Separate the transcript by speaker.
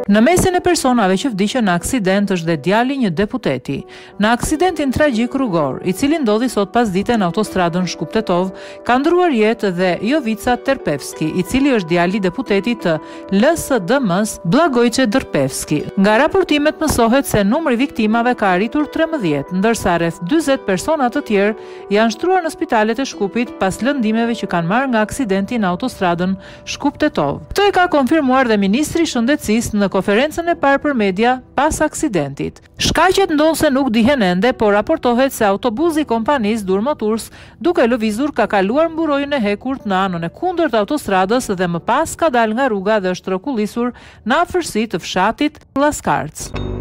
Speaker 1: Në mesin e personave që vdiqën në aksident është dhe djali një deputeti. Në aksidentin tragjik rrugor, i cili ndodhi sot pasdite në autostradën Shkup-Tetov, ka ndruar jetë dhe Jovica Terpevski, i cili është djali deputetit të LSDM-s Blagojqe Drpevski. Nga raportimet mësohet se numri viktimave ka arritur 13, ndërsa rreth 40 persona të tjerë janë shtruar në spitalet e Shkupit pas lëndimeve që kanë marrë nga aksidenti në autostradën Shkup-Tetov. Këtë e ka konfirmuar dhe Ministri i Shëndetësisë në konferencën e parë për media pas aksidentit. Shkaqet ndonse nuk dihen ende, por raportohet se autobusi i kompanisë Durmoturs, duke lëvizur, ka kaluar mburojën e hekurt në anën e kundërt të autostradës dhe më pas ka dalë nga rruga dhe është rrokullisur në afërsi të fshatit Llaskarc.